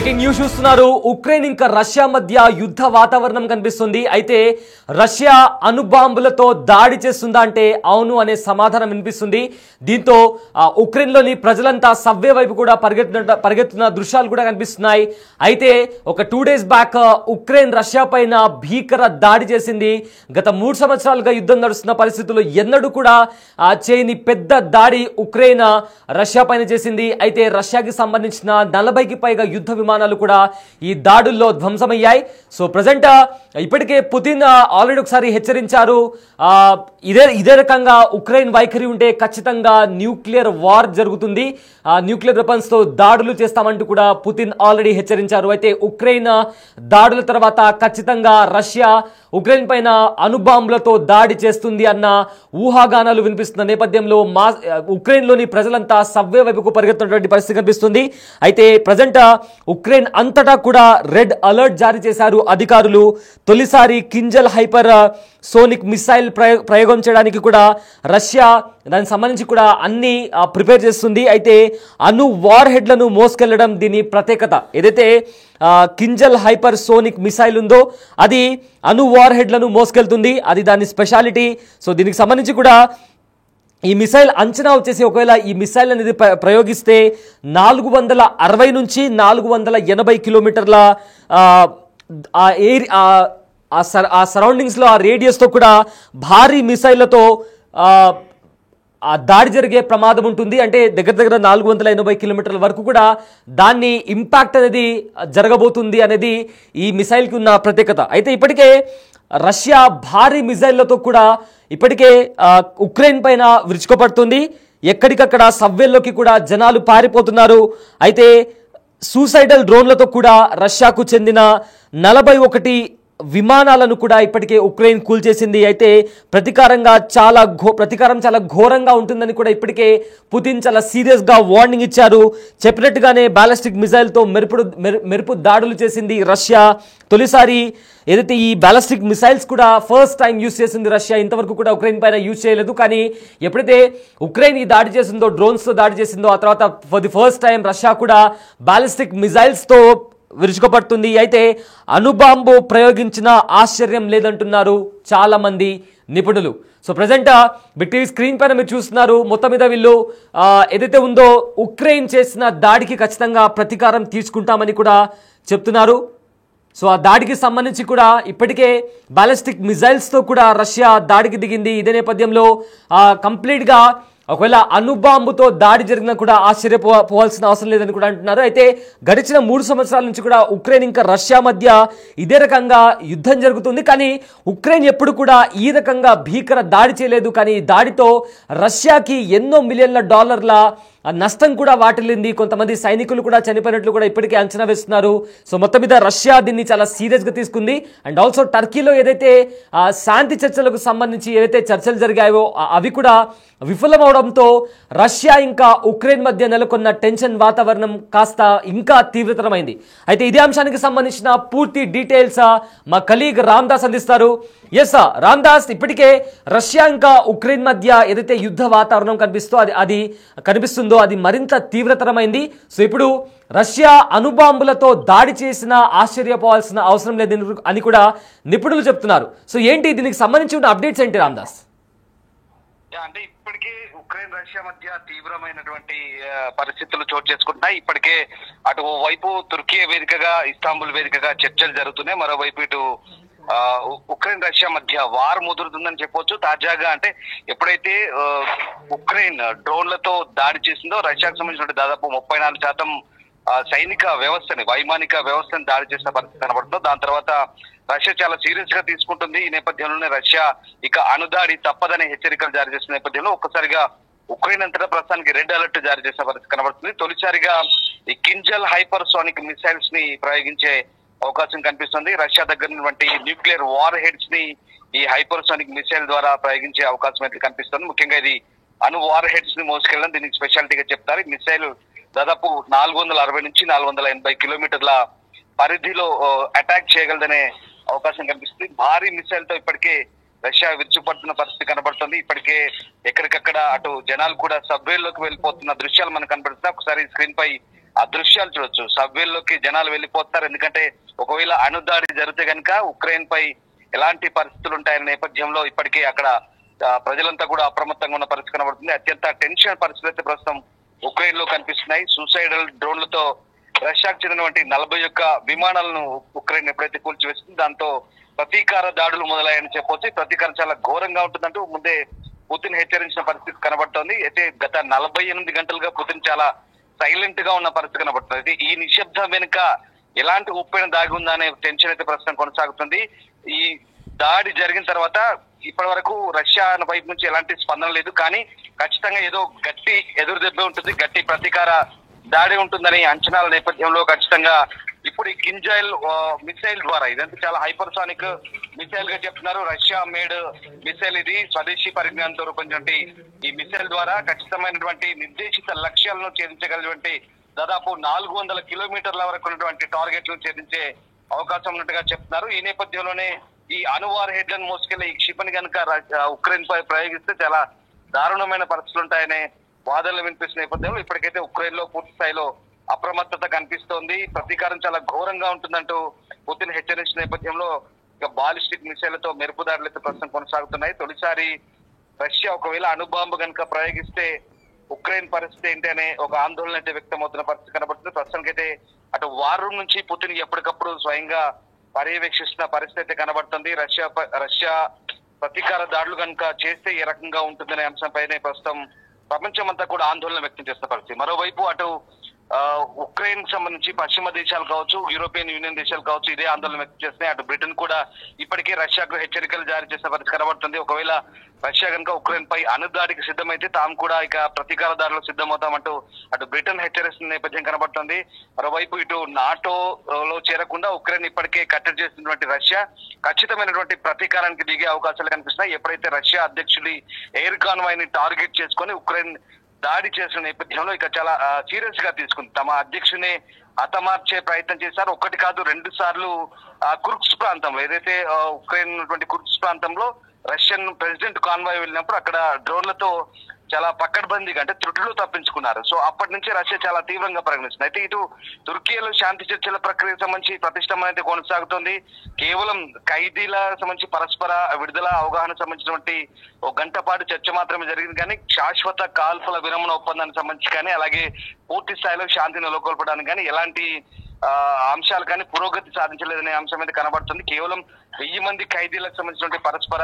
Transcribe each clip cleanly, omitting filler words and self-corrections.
Breaking news చూస్తున్నారు. Ukraine ఇంకా Russia మధ్య యుద్ధ వాతావరణం కనిపిస్తుంది. అయితే రష్యా అణుబాంబులతో దాడి చేస్తుందా అంటే అవును అనే సమాధానం వినిపిస్తుంది. దీంతో ఉక్రెయిన్లోని ప్రజలంతా సవ్వే వైపు కూడా పరిగెత్తున్న దృశ్యాలు కూడా కనిపిస్తున్నాయి. అయితే ఒక 2 days బ్యాక్ ఉక్రెయిన్ రష్యా పైన భీకర దాడి చేసింది. గత 3 సంవత్సరాలుగా యుద్ధం నడుస్తున్న పరిస్థితుల్లో ఎన్నడూ కూడా చేయని పెద్ద దాడి ఉక్రెయిన్ రష్యా పైన చేసింది. అయితే రష్యాకి సంబంధించిన 40కి పైగా యుద్ధ విమానాలు కూడా ఈ దాడుల్లో ధ్వంసమయ్యాయి. సో ప్రజెంట్ ఇప్పటికే పుతిన్ ఆల్రెడీ ఒకసారి హెచ్చరించారు, ఇదే రకంగా ఉక్రెయిన్ వైఖరి ఉంటే ఖచ్చితంగా న్యూక్లియర్ వార్ జరుగుతుంది, న్యూక్లియర్ వెపన్స్ తో దాడులు చేస్తామంటూ కూడా పుతిన్ ఆల్రెడీ హెచ్చరించారు. అయితే ఉక్రెయిన్ దాడుల తర్వాత ఖచ్చితంగా రష్యా ఉక్రెయిన్ పైన అణుబాంబులతో దాడి చేస్తుంది అన్న ఊహాగానాలు వినిపిస్తున్న నేపథ్యంలో ఉక్రెయిన్లోని ప్రజలంతా సవ్వే వైపుకు పరిగెత్తున్నటువంటి పరిస్థితి కనిపిస్తుంది. అయితే ప్రజెంట్ ఉక్రెయిన్ అంతటా కూడా రెడ్ అలర్ట్ జారీ చేశారు అధికారులు. తొలిసారి కింజల్ హైపర్ సోనిక్ మిసైల్ ప్రయోగం చేయడానికి కూడా రష్యా దానికి సంబంధించి కూడా అన్ని ప్రిపేర్ చేస్తుంది. అయితే అణు వార్ హెడ్లను మోసుకెళ్లడం దీని ప్రత్యేకత. ఏదైతే కింజల్ హైపర్ సోనిక్ మిసైల్ ఉందో అది అణు వార్ హెడ్లను మోసుకెళ్తుంది, అది దాని స్పెషాలిటీ. సో దీనికి సంబంధించి కూడా ఈ మిసైల్ అంచనా వచ్చేసి ఒకవేళ ఈ మిసైల్ అనేది ప్రయోగిస్తే 460 నుంచి 480 కిలోమీటర్ల ఆ సరౌండింగ్స్లో ఆ రేడియస్తో కూడా భారీ మిసైళ్లతో దాడి జరిగే ప్రమాదం ఉంటుంది. అంటే దగ్గర 480 కిలోమీటర్ల వరకు కూడా దాన్ని ఇంపాక్ట్ అనేది జరగబోతుంది అనేది ఈ మిసైల్కి ఉన్న ప్రత్యేకత. అయితే ఇప్పటికే రష్యా భారీ మిసైళ్లతో కూడా ఇప్పటికే ఉక్రెయిన్ పైన విరుచుకుపడుతుంది. ఎక్కడికక్కడ సవ్వేల్లోకి కూడా జనాలు పారిపోతున్నారు. అయితే సూసైడల్ డ్రోన్లతో కూడా రష్యాకు చెందిన 41 విమానాలను కూడా ఇప్పటికే ఉక్రెయిన్ కూల్చేసింది. అయితే ప్రతీకారం చాలా ఘోరంగా ఉంటుందని కూడా ఇప్పటికే పుతిన్ చాలా సీరియస్గా వార్నింగ్ ఇచ్చారు. చెప్పినట్టుగానే బ్యాలిస్టిక్ మిసైల్తో మెరుపు దాడులు చేసింది రష్యా. తొలిసారి ఏదైతే ఈ బ్యాలిస్టిక్ మిసైల్స్ కూడా ఫస్ట్ టైం యూజ్ చేసింది రష్యా. ఇంతవరకు కూడా ఉక్రెయిన్ పైన యూజ్ చేయలేదు. కానీ ఎప్పుడైతే ఉక్రెయిన్ ఈ దాడి చేసిందో, డ్రోన్స్తో దాడి చేసిందో, ఆ తర్వాత for the first time Russia కూడా బ్యాలిస్టిక్ మిసైల్స్తో విరుచుకుపడుతుంది. అయితే అణుబాంబు ప్రయోగించిన ఆశ్చర్యం లేదంటున్నారు చాలా మంది నిపుణులు. So present big TV screen పైన మీరు చూస్తున్నారు. మొత్తం మీద వీళ్ళు ఏదైతే ఉందో ఉక్రెయిన్ చేసిన దాడికి ఖచ్చితంగా ప్రతీకారం తీసుకుంటామని కూడా చెప్తున్నారు. సో ఆ దాడికి సంబంధించి కూడా ఇప్పటికే బ్యాలిస్టిక్ మిసైల్స్తో కూడా రష్యా దాడికి దిగింది. ఇదే నేపథ్యంలో కంప్లీట్గా ఒకవేళ అణుబాంబుతో దాడి జరిగినా కూడా ఆశ్చర్యపోవాల్సిన అవసరం లేదని కూడా అంటున్నారు. అయితే గడిచిన 3 సంవత్సరాల నుంచి కూడా ఉక్రెయిన్ ఇంకా రష్యా మధ్య ఇదే రకంగా యుద్ధం జరుగుతుంది. కానీ ఉక్రెయిన్ ఎప్పుడు కూడా ఈ రకంగా భీకర దాడి చేయలేదు. కానీ ఈ దాడితో రష్యాకి ఎన్నో మిలియన్ల డాలర్ల నష్టం కూడా వాటిల్లింది. కొంతమంది సైనికులు కూడా చనిపోయినట్లు కూడా ఇప్పటికే అంచనా వేస్తున్నారు. సో మొత్తం మీద రష్యా దీన్ని చాలా సీరియస్గా తీసుకుంది. అండ్ ఆల్సో టర్కీలో ఏదైతే శాంతి చర్చలకు సంబంధించి ఏదైతే చర్చలు జరిగాయో అవి కూడా విఫలమవడంతో రష్యా ఇంకా ఉక్రెయిన్ మధ్య నెలకొన్న టెన్షన్ వాతావరణం కాస్త ఇంకా తీవ్రతరమైంది. అయితే ఇదే అంశానికి సంబంధించిన పూర్తి డీటెయిల్స్ మా కలీగ్ రామ్దాస్ అందిస్తారు. ఎస్ రామ్దాస్, ఇప్పటికే రష్యా ఇంకా ఉక్రెయిన్ మధ్య ఏదైతే యుద్ధ వాతావరణం కనిపిస్తుందో అది మరింత తీవ్రతరమైంది. సో ఇప్పుడు రష్యా అణుబాంబులతో దాడి చేసినా ఆశ్చర్యపోవాల్సిన అవసరం లేదు అని కూడా నిపుణులు చెప్తున్నారు. సో ఏంటి దీనికి సంబంధించి ఉన్న అప్డేట్స్ ఏంటి రామ్దాస్? అంటే ఇప్పటికే ఉక్రెయిన్ రష్యా మధ్య తీవ్రమైనటువంటి పరిస్థితులు చోటు చేసుకుంటున్నాయి. ఇప్పటికే అటు వైపు తుర్కియా వేదికగా, ఇస్తాంబుల్ వేదికగా చర్చలు జరుగుతున్నాయి. మరోవైపు ఇటు ఉక్రెయిన్ రష్యా మధ్య వార్ ముదురుతుందని చెప్పొచ్చు. తాజాగా అంటే ఎప్పుడైతే ఉక్రెయిన్ డ్రోన్లతో దాడి చేసిందో రష్యాకు సంబంధించిన దాదాపు 34% సైనిక వ్యవస్థని, వైమానిక వ్యవస్థని దాడి చేసిన పరిస్థితి కనబడుతుంది. దాని తర్వాత రష్యా చాలా సీరియస్ గా తీసుకుంటుంది. ఈ నేపథ్యంలోనే రష్యా ఇక అణుదాడి తప్పదనే హెచ్చరికలు జారీ చేసిన నేపథ్యంలో ఒక్కసారిగా ఉక్రెయిన్ అంతటా ప్రస్తుతానికి రెడ్ అలర్ట్ జారీ చేసిన పరిస్థితి కనబడుతుంది. తొలిసారిగా ఈ కింజల్ హైపర్ సోనిక్ మిసైల్స్ ని ప్రయోగించే అవకాశం కనిపిస్తుంది. రష్యా దగ్గర ఉన్నటువంటి న్యూక్లియర్ వార్ హెడ్స్ ని ఈ హైపర్ సోనిక్ మిసైల్ ద్వారా ప్రయోగించే అవకాశం అయితే కనిపిస్తుంది. ముఖ్యంగా ఇది అణు వార్ హెడ్స్ ని మోసుకెళ్ళడం దీనికి స్పెషాలిటీగా చెప్తారు. ఈ మిసైల్ దాదాపు 460 నుంచి 480 కిలోమీటర్ల పరిధిలో అటాక్ చేయగలదనే అవకాశం కనిపిస్తుంది. భారీ మిసైల్ తో ఇప్పటికే రష్యా విరుచుపడుతున్న పరిస్థితి కనబడుతుంది. ఇప్పటికే ఎక్కడికక్కడ అటు జనాలు కూడా సబ్వేల్లోకి వెళ్ళిపోతున్న దృశ్యాలు మనకు కనబడుతున్నాయి. ఒకసారి స్క్రీన్ పై ఆ దృశ్యాలు చూడొచ్చు. సబ్వేల్లోకి జనాలు వెళ్ళిపోతారు. ఎందుకంటే ఒకవేళ అణుదాడి జరిగితే కనుక ఉక్రెయిన్ పై ఎలాంటి పరిస్థితులు ఉంటాయనే నేపథ్యంలో ఇప్పటికే అక్కడ ప్రజలంతా కూడా అప్రమత్తంగా ఉన్న పరిస్థితి కనబడుతుంది. అత్యంత టెన్షన్ పరిస్థితులు అయితే ప్రస్తుతం ఉక్రెయిన్ లో కనిపిస్తున్నాయి. సూసైడల్ డ్రోన్లతో రష్యాకు చెందినటువంటి 41 విమానాలను ఉక్రెయిన్ ఎప్పుడైతే కూల్చివేస్తుంది దాంతో ప్రతీకార దాడులు మొదలయ్యాయని చెప్పొచ్చు. ప్రతీకారం చాలా ఘోరంగా ఉంటుందంటూ ముందే పుతిన్ హెచ్చరించిన పరిస్థితి కనబడుతోంది. అయితే గత 48 గంటలుగా పుతిన్ చాలా సైలెంట్ గా ఉన్న పరిస్థితి కనబడుతుంది. ఈ నిశ్శబ్దం వెనుక ఎలాంటి ఉప్పెన దాగి ఉందా అనే టెన్షన్ అయితే ప్రస్తుతం కొనసాగుతుంది. ఈ దాడి జరిగిన తర్వాత ఇప్పటి వరకు రష్యా వైపు నుంచి ఎలాంటి స్పందన లేదు. కానీ ఖచ్చితంగా ఏదో గట్టి ఎదురు దెబ్బ ఉంటుంది, గట్టి ప్రతీకార దాడి ఉంటుందని అంచనాల నేపథ్యంలో ఖచ్చితంగా ఇప్పుడు ఈ కింజైల్ మిసైల్ ద్వారా, ఇదంతా చాలా హైపర్సానిక్ మిసైల్ గా చెప్తున్నారు. రష్యా మేడ్ మిసైల్ ఇది. స్వదేశీ పరిజ్ఞానంతో రూపొందించినటువంటి ఈ మిసైల్ ద్వారా ఖచ్చితమైనటువంటి నిర్దేశిత లక్ష్యాలను ఛేదించగలిగినటువంటి దాదాపు 400 కిలోమీటర్ల వరకు ఉన్నటువంటి టార్గెట్లను ఛేదించే అవకాశం ఉన్నట్టుగా చెప్తున్నారు. ఈ నేపథ్యంలోనే ఈ అణువార్ హెడ్లను మోసుకెళ్లే ఈ క్షిపణి కనుక ఉక్రెయిన్ పై ప్రయోగిస్తే చాలా దారుణమైన పరిస్థితులు ఉంటాయనే వాదనలు వినిపిస్తున్న నేపథ్యంలో ఇప్పటికైతే ఉక్రెయిన్ లో పూర్తి స్థాయిలో అప్రమత్తత కనిపిస్తోంది. ప్రతీకారం చాలా ఘోరంగా ఉంటుందంటూ పుతిన్ హెచ్చరించిన నేపథ్యంలో ఇక బాలిస్టిక్ మిసైళ్లతో మెరుపు దాడులు అయితే ప్రస్తుతం కొనసాగుతున్నాయి. తొలిసారి రష్యా ఒకవేళ అణుబాంబు కనుక ప్రయోగిస్తే ఉక్రెయిన్ పరిస్థితి ఏంటి అనే ఒక ఆందోళన అయితే వ్యక్తమవుతున్న పరిస్థితి కనబడుతుంది. ప్రస్తుతానికైతే అటు వార్ రూమ్ నుంచి పుతిన్ ఎప్పటికప్పుడు స్వయంగా పర్యవేక్షిస్తున్న పరిస్థితి అయితే కనబడుతుంది. రష్యా ప్రతీకార దాడులు కనుక చేస్తే ఏ రకంగా ఉంటుందనే అంశంపైనే ప్రస్తుతం ప్రపంచం అంతా కూడా ఆందోళన వ్యక్తం చేస్తున్న పరిస్థితి. మరోవైపు అటు ఉక్రెయిన్ సంబంధించి పశ్చిమ దేశాలు కావచ్చు, యూరోపియన్ యూనియన్ దేశాలు కావచ్చు ఇదే ఆందోళన వ్యక్తం చేస్తున్నాయి. అటు బ్రిటన్ కూడా ఇప్పటికే రష్యాకు హెచ్చరికలు జారీ చేసిన పరిస్థితి కనబడుతుంది. ఒకవేళ రష్యా కనుక ఉక్రెయిన్ పై అణుదాడికి సిద్ధమైతే తాము కూడా ఇక ప్రతీకార దాడులకు సిద్ధమవుతామంటూ అటు బ్రిటన్ హెచ్చరిస్తున్న నేపథ్యం కనబడుతుంది. మరోవైపు ఇటు నాటోలో చేరకుండా ఉక్రెయిన్ ఇప్పటికే కట్టడి చేసినటువంటి రష్యా ఖచ్చితమైనటువంటి ప్రతీకారానికి దిగే అవకాశాలు కనిపిస్తున్నాయి. ఎప్పుడైతే రష్యా అధ్యక్షుడి ఎయిర్ కాన్వాయ్ ని టార్గెట్ చేసుకుని ఉక్రెయిన్ దాడి చేసిన నేపథ్యంలో ఇక చాలా సీరియస్ గా తీసుకుంది. తమ అధ్యక్షుని హతమార్చే ప్రయత్నం చేశారు. ఒకటి కాదు 2 సార్లు కుర్స్క్ ప్రాంతంలో, ఏదైతే ఉక్రెయిన్ ఉన్నటువంటి కుర్స్క్ ప్రాంతంలో రష్యన్ ప్రెసిడెంట్ కాన్వాయ్ వెళ్ళినప్పుడు అక్కడ డ్రోన్లతో చాలా పక్కడ్బందీగా అంటే త్రుటిలో తప్పించుకున్నారు. సో అప్పటి నుంచి రష్యా చాలా తీవ్రంగా పరిగణిస్తుంది. అయితే ఇటు తుర్కీలో శాంతి చర్చల ప్రక్రియకు సంబంధించి ప్రతిష్టంభన అయితే కొనసాగుతోంది. కేవలం ఖైదీల సంబంధించి పరస్పర విడుదల అవగాహన సంబంధించినటువంటి ఒక గంట పాటు చర్చ మాత్రమే జరిగింది. కానీ శాశ్వత కాల్పుల విరమణ ఒప్పందానికి సంబంధించి కానీ అలాగే పూర్తి స్థాయిలో శాంతిని నెలకొల్పడానికి కానీ ఎలాంటి అంశాలు కానీ పురోగతి సాధించలేదనే అంశం అయితే కనబడుతుంది. కేవలం 1000 మంది ఖైదీలకు సంబంధించినటువంటి పరస్పర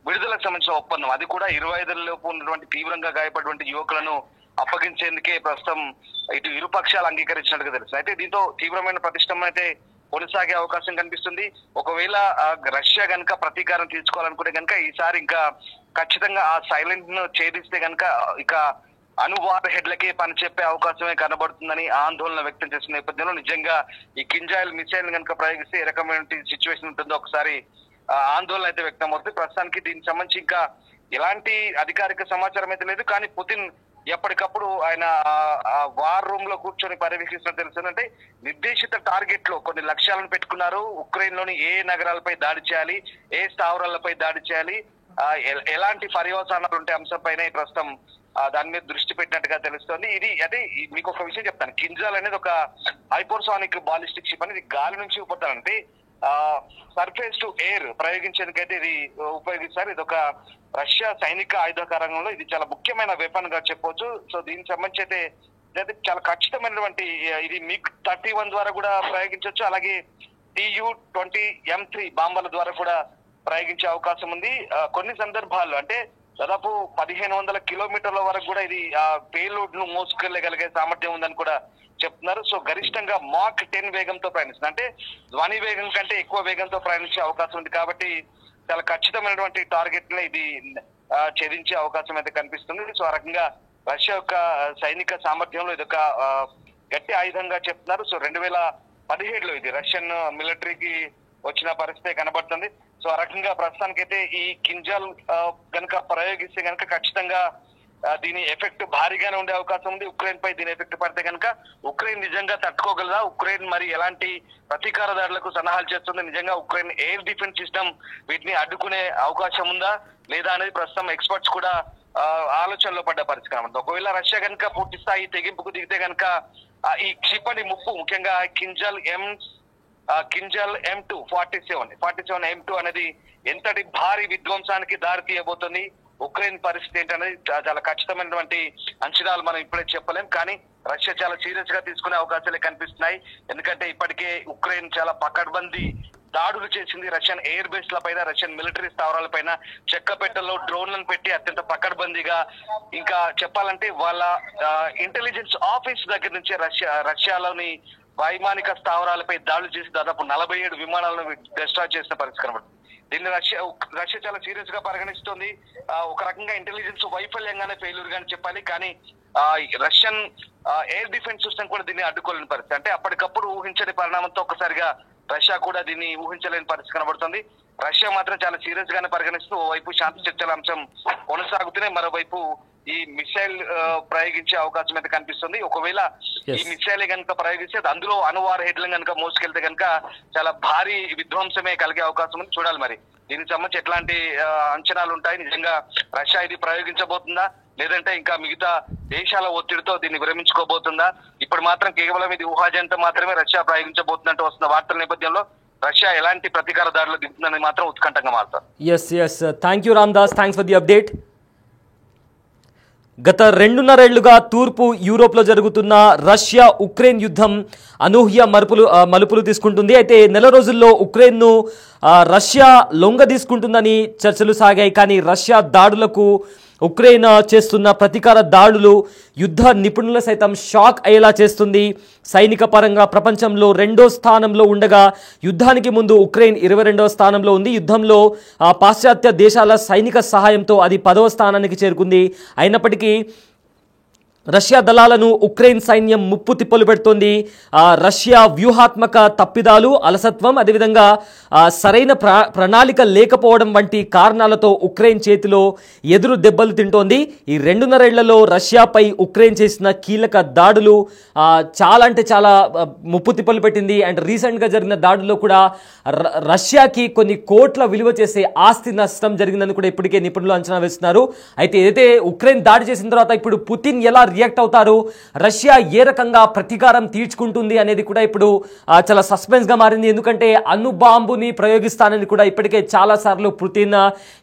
విడుదలకు సంబంధించిన ఒప్పందం, అది కూడా 25 లోపు ఉన్నటువంటి తీవ్రంగా గాయపడినటువంటి యువకులను అప్పగించేందుకే ప్రస్తుతం ఇటు ఇరు పక్షాలు అంగీకరించినట్టుగా తెలుస్తుంది. అయితే దీంతో తీవ్రమైన ప్రతిష్టంభన అయితే కొనసాగే అవకాశం కనిపిస్తుంది. ఒకవేళ రష్యా కనుక ప్రతీకారం తీర్చుకోవాలనుకుంటే కనుక ఈసారి ఇంకా ఖచ్చితంగా ఆ సైలెంట్ ను ఛేదిస్తే కనుక ఇక అణువార్ హెడ్లకే పని చెప్పే అవకాశమే కనబడుతుందని ఆందోళన వ్యక్తం చేసిన నేపథ్యంలో నిజంగా ఈ కింజైల్ మిసైల్ కనుక ప్రయోగిస్తే ఏ రకమైన సిచ్యువేషన్ ఉంటుందో ఒకసారి ఆందోళన అయితే వ్యక్తం అవుతుంది. ప్రస్తుతానికి దీనికి సంబంధించి ఇంకా ఎలాంటి అధికారిక సమాచారం అయితే లేదు. కానీ పుతిన్ ఎప్పటికప్పుడు ఆయన వార్ రూమ్ లో కూర్చొని పర్యవేక్షిస్తున్నట్టు తెలుస్తుందంటే నిర్దేశిత టార్గెట్ లో కొన్ని లక్ష్యాలను పెట్టుకున్నారు. ఉక్రెయిన్ లోని ఏ నగరాలపై దాడి చేయాలి, ఏ స్థావరాలపై దాడి చేయాలి, ఎలాంటి పర్యవసానాలు ఉంటే అంశంపైనే ప్రస్తుతం దాని మీద దృష్టి పెట్టినట్టుగా తెలుస్తోంది. ఇది అదే మీకు ఒక విషయం చెప్తాను. కింజాల్ అనేది ఒక హైపర్సానిక్ బాలిస్టిక్ షిప్ అనేది గాలి నుంచి ఉపయోగిస్తారంటే సర్ఫేస్ టు ఎయిర్ ప్రయోగించేందుకైతే ఇది ఉపయోగిస్తారు. ఇది ఒక రష్యా సైనిక ఆయుధకారంలో ఇది చాలా ముఖ్యమైన వెపన్ గా చెప్పొచ్చు. సో దీనికి సంబంధించి అయితే చాలా ఖచ్చితమైనటువంటి ఇది MiG-31 ద్వారా కూడా ప్రయోగించవచ్చు. అలాగే Tu-20M3 బాంబర్ల ద్వారా కూడా ప్రయోగించే అవకాశం ఉంది. కొన్ని సందర్భాల్లో అంటే దాదాపు 1500 కిలోమీటర్ల వరకు కూడా ఇది పేలోడ్ ను మోసుకెళ్లగలిగే సామర్థ్యం ఉందని కూడా చెప్తున్నారు. సో గరిష్టంగా మాక్ 10 వేగంతో ప్రయాణిస్తుంది, అంటే ధ్వని వేగం కంటే ఎక్కువ వేగంతో ప్రయాణించే అవకాశం ఉంది. కాబట్టి చాలా ఖచ్చితమైనటువంటి టార్గెట్ ని ఇది ఛేదించే అవకాశం అయితే కనిపిస్తుంది. సో ఆ రకంగా రష్యా యొక్క సైనిక సామర్థ్యంలో ఇది ఒక గట్టి ఆయుధంగా చెప్తున్నారు. సో 2017లో ఇది రష్యన్ మిలిటరీకి వచ్చిన పరిస్థితి కనబడుతుంది. సో ఆ రకంగా ప్రస్తుతానికైతే ఈ కింజాల్ కనుక ప్రయోగిస్తే కనుక ఖచ్చితంగా దీని ఎఫెక్ట్ భారీగానే ఉండే అవకాశం ఉంది. ఉక్రెయిన్ పై దీని ఎఫెక్ట్ పడితే కనుక ఉక్రెయిన్ నిజంగా తట్టుకోగలదా, ఉక్రెయిన్ మరి ఎలాంటి ప్రతీకార దాడులకు సన్నాహాలు చేస్తుంది, నిజంగా ఉక్రెయిన్ ఎయిర్ డిఫెన్స్ సిస్టమ్ వీటిని అడ్డుకునే అవకాశం ఉందా లేదా అనేది ప్రస్తుతం ఎక్స్పర్ట్స్ కూడా ఆలోచనలో పడ్డ పరిస్థితి కనబడుతుంది. ఒకవేళ రష్యా కనుక పూర్తి స్థాయి తెగింపుకు దిగితే కనుక ఈ క్షిపణి ముప్పు ముఖ్యంగా కింజల్ M247 M2 అనేది ఎంతటి భారీ విధ్వంసానికి దారి తీయబోతుంది, ఉక్రెయిన్ పరిస్థితి ఏంటనేది చాలా ఖచ్చితమైనటువంటి అంచనాలు మనం ఇప్పుడే చెప్పలేం. కానీ రష్యా చాలా సీరియస్ గా తీసుకునే అవకాశాలే కనిపిస్తున్నాయి. ఎందుకంటే ఇప్పటికే ఉక్రెయిన్ చాలా పకడ్బందీ దాడులు చేసింది. రష్యన్ ఎయిర్ బేస్ ల పైన, రష్యన్ మిలిటరీ స్థావరాల పైన చెక్కపెట్టలో డ్రోన్లను పెట్టి అత్యంత పకడ్బందీగా, ఇంకా చెప్పాలంటే వాళ్ళ ఇంటెలిజెన్స్ ఆఫీస్ దగ్గర నుంచే రష్యాలోని వైమానిక స్థావరాలపై దాడులు చేసి దాదాపు 47 విమానాలను డిస్ట్రాయ్ చేసిన పరిస్థితి కనబడుతుంది. దీన్ని రష్యా చాలా సీరియస్ గా పరిగణిస్తుంది. ఒక రకంగా ఇంటెలిజెన్స్ వైఫల్యంగానే ఫెయిల్యూర్ గానే చెప్పాలి. కానీ రష్యన్ ఎయిర్ డిఫెన్స్ సిస్టమ్ కూడా దీన్ని అడ్డుకోలేని పరిస్థితి. అంటే అప్పటికప్పుడు ఊహించని పరిణామంతో ఒక్కసారిగా రష్యా కూడా దీన్ని ఊహించలేని పరిస్థితి కనబడుతుంది. రష్యా మాత్రం చాలా సీరియస్ గానే పరిగణిస్తూ ఓవైపు శాంతి చర్చల అంశం కొనసాగుతున్నాయి, మరోవైపు ఈ మిసైల్ ప్రయోగించే అవకాశం అయితే కనిపిస్తుంది. ఒకవేళ ఈ మిసైల్ కనుక ప్రయోగిస్తే అందులో అణువార హెడ్లను కనుక మోసుకెళ్తే కనుక చాలా భారీ విధ్వంసమే కలిగే అవకాశం ఉంది. చూడాలి మరి దీనికి సంబంధించి ఎట్లాంటి అంచనాలు ఉంటాయి. నిజంగా రష్యా ఇది ప్రయోగించబోతుందా, లేదంటే ఇంకా మిగతా దేశాల ఒత్తిడితో దీన్ని విరమించుకోబోతుందా? ఇప్పుడు మాత్రం కేవలం ఇది ఊహాజనితం మాత్రమే. రష్యా ప్రయోగించబోతుందంటూ వస్తున్న వార్తల నేపథ్యంలో రష్యా ఎలాంటి ప్రతీకార దాడులు దిగుతుందని మాత్రం ఉత్కంఠంగా మారుతారు. Yes thank you Ramdas, thanks for the update. గత 2.5 ఏళ్లుగా తూర్పు యూరోప్లో జరుగుతున్న రష్యా ఉక్రెయిన్ యుద్ధం అనూహ్య మలుపులు తీసుకుంటుంది. అయితే నెల రోజుల్లో ఉక్రెయిన్ను రష్యా లొంగ తీసుకుంటుందని చర్చలు సాగాయి. కానీ రష్యా దాడులకు ఉక్రెయిన్ చేస్తున్న ప్రతీకార దాడులు యుద్ధ నిపుణుల సైతం షాక్ అయ్యేలా చేస్తుంది. సైనిక పరంగా ప్రపంచంలో 2వ స్థానంలో ఉండగా యుద్ధానికి ముందు ఉక్రెయిన్ 22వ స్థానంలో ఉంది. యుద్ధంలో పాశ్చాత్య దేశాల సైనిక సహాయంతో అది 10వ స్థానానికి చేరుకుంది. అయినప్పటికీ రష్యా దళాలను ఉక్రెయిన్ సైన్యం ముప్పు తిప్పలు పెడుతోంది. రష్యా వ్యూహాత్మక తప్పిదాలు, అలసత్వం, అదేవిధంగా సరైన ప్రణాళిక లేకపోవడం వంటి కారణాలతో ఉక్రెయిన్ చేతిలో ఎదురు దెబ్బలు తింటోంది. ఈ 2.5 ఏళ్లలో రష్యాపై ఉక్రెయిన్ చేసిన కీలక దాడులు చాలా అంటే చాలా ముప్పు తిప్పలు పెట్టింది. అండ్ రీసెంట్గా జరిగిన దాడుల్లో కూడా రష్యాకి కొన్ని కోట్ల విలువ చేసే ఆస్తి నష్టం జరిగిందని కూడా ఇప్పటికే నిపుణులు అంచనా వేస్తున్నారు. అయితే ఏదైతే ఉక్రెయిన్ దాడి చేసిన తర్వాత ఇప్పుడు పుతిన్ ఎలా రియాక్ట్ అవుతారు, రష్యా ఏ రకంగా ప్రతీకారం తీర్చుకుంటుంది అనేది కూడా ఇప్పుడు చాలా సస్పెన్స్ గా మారింది. ఎందుకంటే అణు బాంబుని ప్రయోగిస్తానని కూడా ఇప్పటికే చాలా సార్లు పుతిన్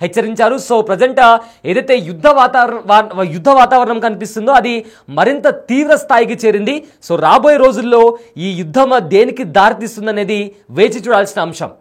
హెచ్చరించారు. సో ప్రజెంట్ ఏదైతే యుద్ధ వాతావరణం కనిపిస్తుందో అది మరింత తీవ్ర స్థాయికి చేరింది. సో రాబోయే రోజుల్లో ఈ యుద్ధం దేనికి దారితీస్తుందనేది వేచి చూడాల్సిన అంశం.